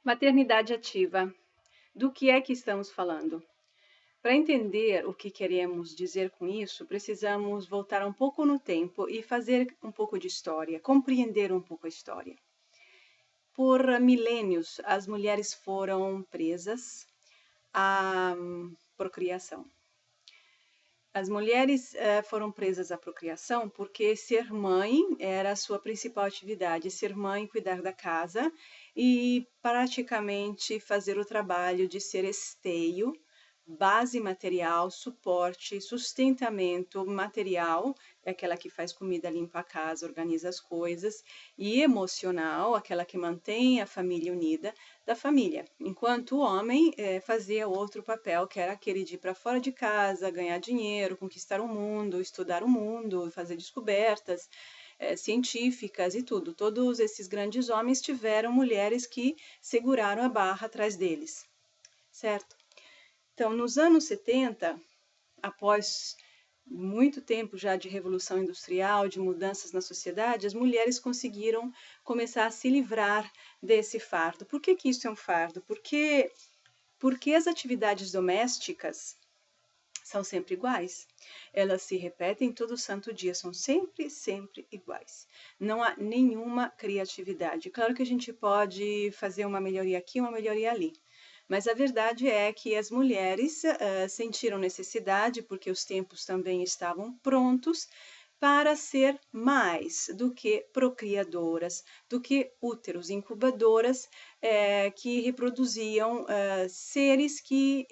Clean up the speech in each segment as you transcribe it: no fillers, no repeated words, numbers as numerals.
Maternidade ativa. Do que é que estamos falando? Para entender o que queremos dizer com isso, precisamos voltar um pouco no tempo e fazer um pouco de história, compreender um pouco a história. Por milênios, as mulheres foram presas à procriação. As mulheres foram presas à procriação porque ser mãe era a sua principal atividade, ser mãe, cuidar da casa e praticamente fazer o trabalho de ser esteio, base material, suporte, sustentamento material, é aquela que faz comida, limpa a casa, organiza as coisas, e emocional, aquela que mantém a família unida da família, enquanto o homem fazia outro papel, que era aquele de ir para fora de casa, ganhar dinheiro, conquistar o mundo, estudar o mundo, fazer descobertas científicas e tudo. Todos esses grandes homens tiveram mulheres que seguraram a barra atrás deles, certo? Então, nos anos 70, após muito tempo já de revolução industrial, de mudanças na sociedade, as mulheres conseguiram começar a se livrar desse fardo. Por que isso é um fardo? Porque as atividades domésticas são sempre iguais. Elas se repetem todo santo dia, são sempre iguais. Não há nenhuma criatividade. Claro que a gente pode fazer uma melhoria aqui, uma melhoria ali. Mas a verdade é que as mulheres sentiram necessidade, porque os tempos também estavam prontos, para ser mais do que procriadoras, do que úteros, incubadoras que reproduziam seres que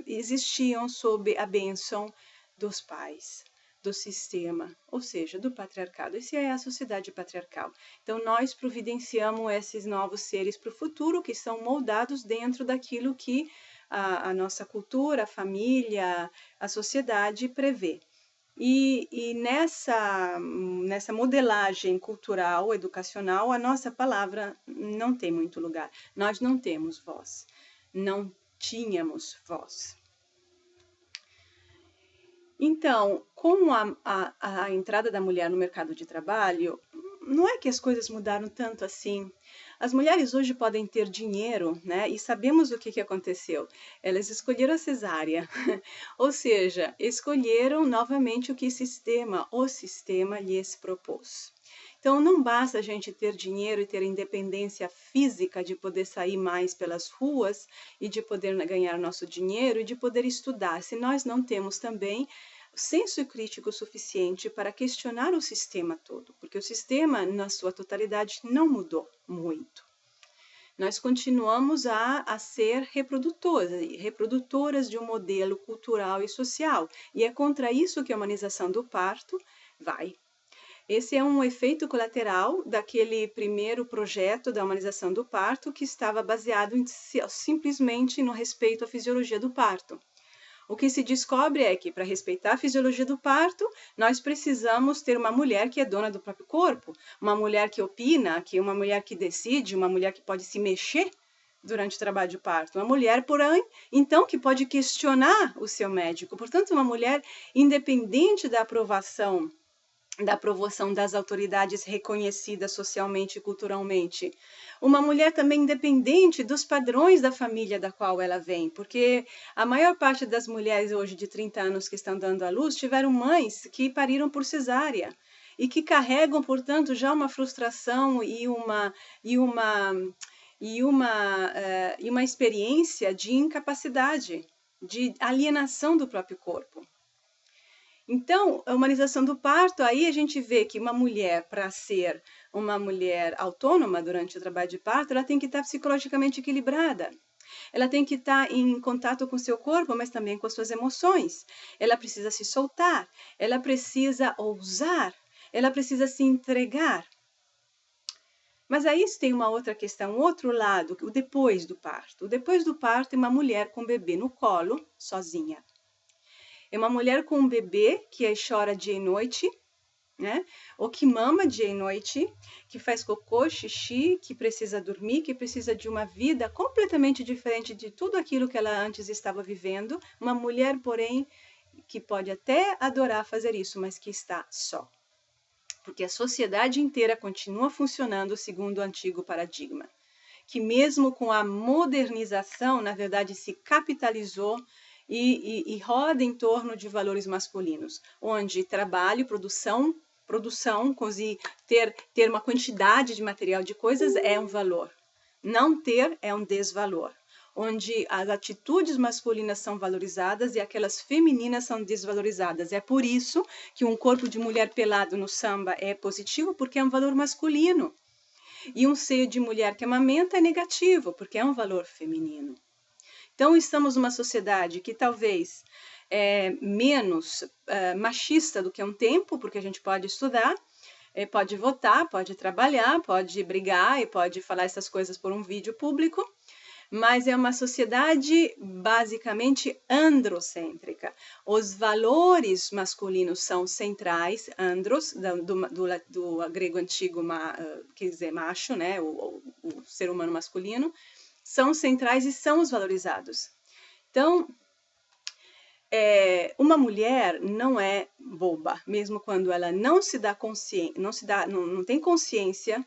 existiam sob a bênção dos pais, do sistema, ou seja, do patriarcado. Essa é a sociedade patriarcal. Então, nós providenciamos esses novos seres para o futuro, que são moldados dentro daquilo que a nossa cultura, a família, a sociedade prevê. E nessa modelagem cultural, educacional, a nossa palavra não tem muito lugar. Nós não temos voz, não tínhamos voz. Então, com a entrada da mulher no mercado de trabalho, não é que as coisas mudaram tanto assim. As mulheres hoje podem ter dinheiro, né? E sabemos o que aconteceu. Elas escolheram a cesárea, ou seja, escolheram novamente o sistema lhes propôs. Então, não basta a gente ter dinheiro e ter independência física de poder sair mais pelas ruas e de poder ganhar nosso dinheiro e de poder estudar, se nós não temos também senso crítico suficiente para questionar o sistema todo, porque o sistema, na sua totalidade, não mudou muito. Nós continuamos a ser reprodutoras de um modelo cultural e social, e é contra isso que a humanização do parto vai. Esse é um efeito colateral daquele primeiro projeto da humanização do parto, que estava baseado simplesmente no respeito à fisiologia do parto. O que se descobre é que, para respeitar a fisiologia do parto, nós precisamos ter uma mulher que é dona do próprio corpo, uma mulher que opina, que uma mulher que decide, uma mulher que pode se mexer durante o trabalho de parto, uma mulher, porém, então, que pode questionar o seu médico. Portanto, uma mulher independente da aprovação das autoridades reconhecidas socialmente e culturalmente. Uma mulher também independente dos padrões da família da qual ela vem, porque a maior parte das mulheres hoje de 30 anos que estão dando à luz tiveram mães que pariram por cesárea e que carregam, portanto, já uma frustração e uma experiência de incapacidade, de alienação do próprio corpo. Então, a humanização do parto, aí a gente vê que uma mulher, para ser uma mulher autônoma durante o trabalho de parto, ela tem que estar psicologicamente equilibrada. Ela tem que estar em contato com seu corpo, mas também com as suas emoções. Ela precisa se soltar, ela precisa ousar, ela precisa se entregar. Mas aí tem uma outra questão, um outro lado, o depois do parto. O depois do parto é uma mulher com o bebê no colo, sozinha. É uma mulher com um bebê que chora dia e noite, né? Ou que mama dia e noite, que faz cocô, xixi, que precisa dormir, que precisa de uma vida completamente diferente de tudo aquilo que ela antes estava vivendo. Uma mulher, porém, que pode até adorar fazer isso, mas que está só. Porque a sociedade inteira continua funcionando segundo o antigo paradigma. que mesmo com a modernização, na verdade, se capitalizou e roda em torno de valores masculinos, onde trabalho, produção, ter uma quantidade de material de coisas é um valor. Não ter é um desvalor, onde as atitudes masculinas são valorizadas e aquelas femininas são desvalorizadas. É por isso que um corpo de mulher pelado no samba é positivo, porque é um valor masculino. E um seio de mulher que amamenta é negativo, porque é um valor feminino. Então, estamos numa sociedade que talvez é menos machista do que um tempo, porque a gente pode estudar, pode votar, pode trabalhar, pode brigar e pode falar essas coisas por um vídeo público, mas é uma sociedade basicamente androcêntrica. Os valores masculinos são centrais, andros, do grego antigo, quer dizer, macho, né? O ser humano masculino, são centrais e são os valorizados. Então, uma mulher não é boba, mesmo quando ela não tem consciência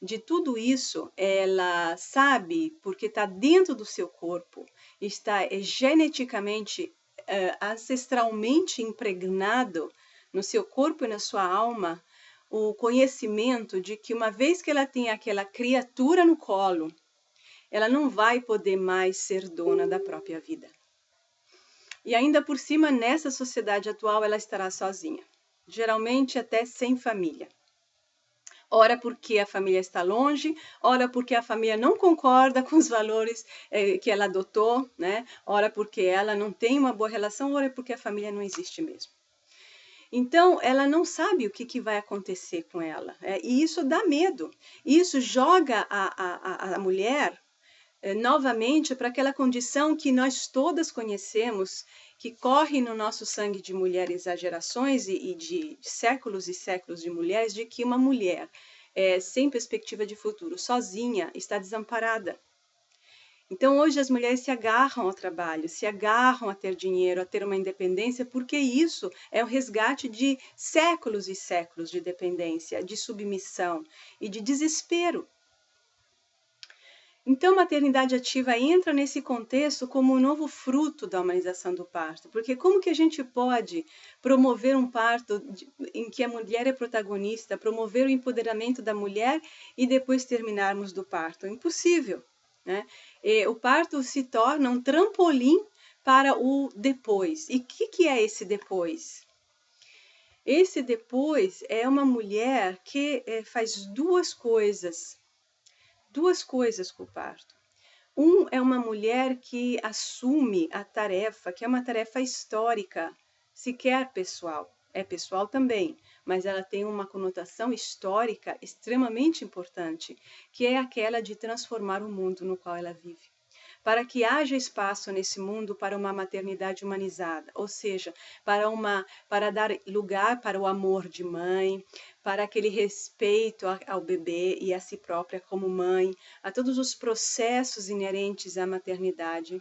de tudo isso. Ela sabe, porque está dentro do seu corpo, está geneticamente, ancestralmente impregnado no seu corpo e na sua alma, o conhecimento de que uma vez que ela tem aquela criatura no colo, ela não vai poder mais ser dona da própria vida. E ainda por cima, nessa sociedade atual, ela estará sozinha, geralmente até sem família. Ora porque a família está longe, ora porque a família não concorda com os valores que ela adotou, né? Ora porque ela não tem uma boa relação, ora porque a família não existe mesmo. Então, ela não sabe o que vai acontecer com ela. E isso dá medo. Isso joga a mulher novamente para aquela condição que nós todas conhecemos, que corre no nosso sangue de mulheres há gerações e de séculos e séculos de mulheres, de que uma mulher sem perspectiva de futuro, sozinha, está desamparada. Então, hoje as mulheres se agarram ao trabalho, se agarram a ter dinheiro, a ter uma independência, porque isso é o resgate de séculos e séculos de dependência, de submissão e de desespero. Então, maternidade ativa entra nesse contexto como um novo fruto da humanização do parto, porque como que a gente pode promover um parto em que a mulher é protagonista, promover o empoderamento da mulher e depois terminarmos do parto? Impossível, né? O parto se torna um trampolim para o depois. E o que é esse depois? Esse depois é uma mulher que faz duas coisas com o parto. É uma mulher que assume a tarefa, que é uma tarefa histórica, sequer pessoal. É pessoal também, mas ela tem uma conotação histórica extremamente importante, que é aquela de transformar o mundo no qual ela vive. Para que haja espaço nesse mundo para uma maternidade humanizada, ou seja, para dar lugar para o amor de mãe, para aquele respeito ao bebê e a si própria como mãe, a todos os processos inerentes à maternidade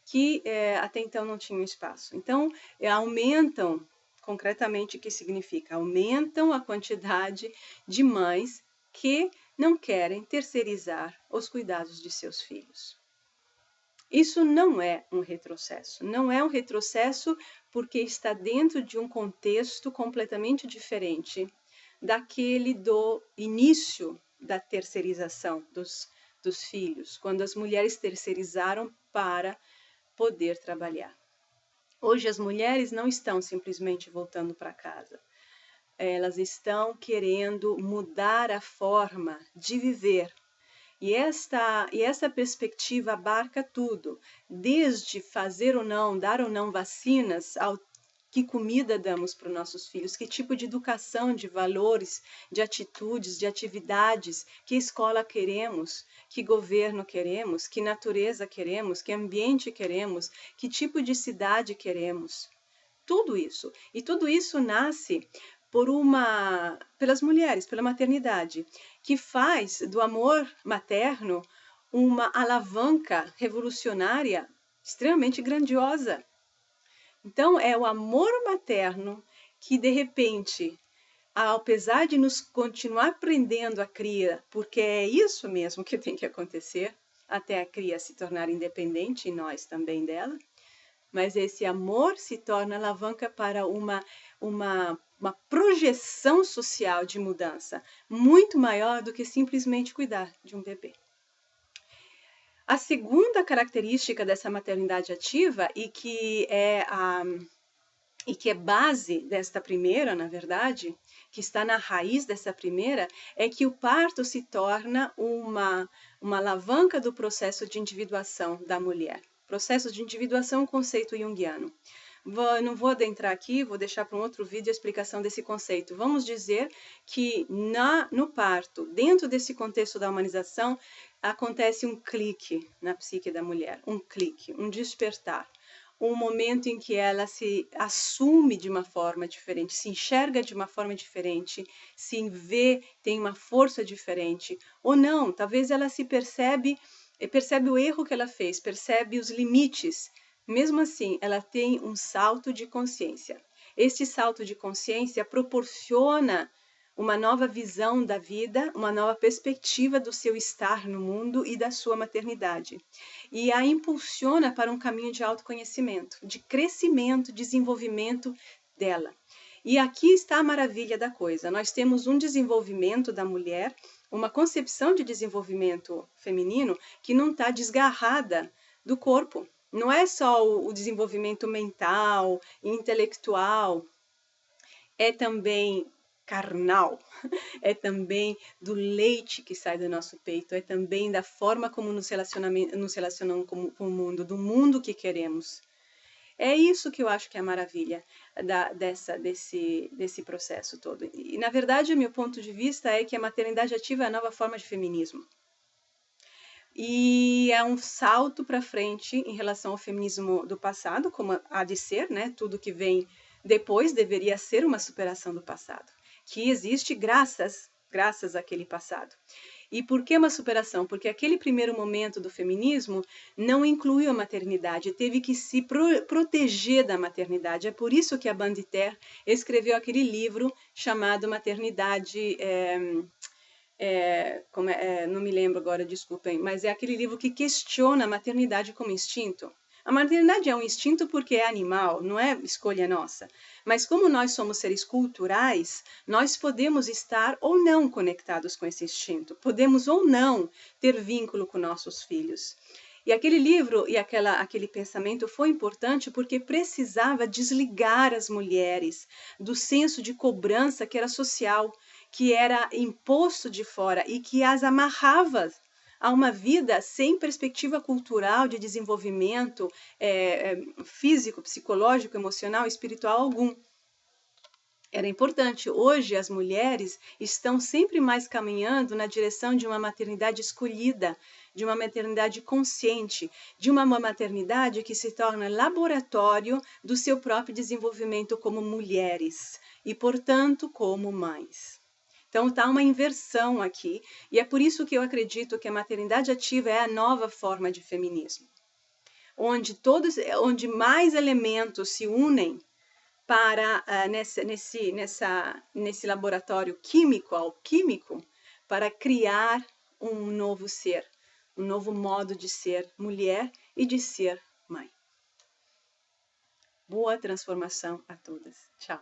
que até então não tinham espaço. Então, aumentam, concretamente, o que significa? Aumentam a quantidade de mães que não querem terceirizar os cuidados de seus filhos. Isso não é um retrocesso. Não é um retrocesso porque está dentro de um contexto completamente diferente daquele do início da terceirização dos filhos, quando as mulheres terceirizaram para poder trabalhar. Hoje as mulheres não estão simplesmente voltando para casa. Elas estão querendo mudar a forma de viver. E essa perspectiva abarca tudo, desde fazer ou não, dar ou não vacinas, ao que comida damos para os nossos filhos, que tipo de educação, de valores, de atitudes, de atividades, que escola queremos, que governo queremos, que natureza queremos, que ambiente queremos, que tipo de cidade queremos. Tudo isso. E tudo isso nasce pelas mulheres, pela maternidade, que faz do amor materno uma alavanca revolucionária extremamente grandiosa. Então, é o amor materno que, de repente, apesar de nos continuar prendendo a cria, porque é isso mesmo que tem que acontecer, até a cria se tornar independente e nós também dela, mas esse amor se torna alavanca para uma projeção social de mudança muito maior do que simplesmente cuidar de um bebê. A segunda característica dessa maternidade ativa e que é base desta primeira, na verdade, que está na raiz dessa primeira, é que o parto se torna uma alavanca do processo de individuação da mulher. Processo de individuação é um conceito junguiano. Não vou adentrar aqui, vou deixar para um outro vídeo a explicação desse conceito. Vamos dizer que no parto, dentro desse contexto da humanização, acontece um clique na psique da mulher, um clique, um despertar. Um momento em que ela se assume de uma forma diferente, se enxerga de uma forma diferente, se vê, tem uma força diferente, ou não, talvez ela se percebe o erro que ela fez, percebe os limites. Mesmo assim, ela tem um salto de consciência. Este salto de consciência proporciona uma nova visão da vida, uma nova perspectiva do seu estar no mundo e da sua maternidade. E a impulsiona para um caminho de autoconhecimento, de crescimento, desenvolvimento dela. E aqui está a maravilha da coisa. Nós temos um desenvolvimento da mulher, uma concepção de desenvolvimento feminino que não está desgarrada do corpo. Não é só o desenvolvimento mental, intelectual, é também carnal, é também do leite que sai do nosso peito, é também da forma como nos relacionamos com o mundo, do mundo que queremos. É isso que eu acho que é a maravilha desse processo todo. E, na verdade, o meu ponto de vista é que a maternidade ativa é a nova forma de feminismo. E é um salto para frente em relação ao feminismo do passado, como há de ser, né? Tudo que vem depois deveria ser uma superação do passado, que existe graças àquele passado. E por que uma superação? Porque aquele primeiro momento do feminismo não incluiu a maternidade, teve que se proteger da maternidade. É por isso que a Banditer escreveu aquele livro chamado Maternidade... não me lembro agora, desculpem, mas é aquele livro que questiona a maternidade como instinto. A maternidade é um instinto porque é animal, não é escolha nossa. Mas como nós somos seres culturais, nós podemos estar ou não conectados com esse instinto. Podemos ou não ter vínculo com nossos filhos. E aquele livro e aquele pensamento foi importante porque precisava desligar as mulheres do senso de cobrança que era social, que era imposto de fora e que as amarrava a uma vida sem perspectiva cultural de desenvolvimento físico, psicológico, emocional, espiritual algum. Era importante. Hoje, as mulheres estão sempre mais caminhando na direção de uma maternidade escolhida, de uma maternidade consciente, de uma maternidade que se torna laboratório do seu próprio desenvolvimento como mulheres e, portanto, como mães. Então, está uma inversão aqui, e é por isso que eu acredito que a maternidade ativa é a nova forma de feminismo, onde mais elementos se unem para nesse laboratório alquímico, para criar um novo ser, um novo modo de ser mulher e de ser mãe. Boa transformação a todas. Tchau.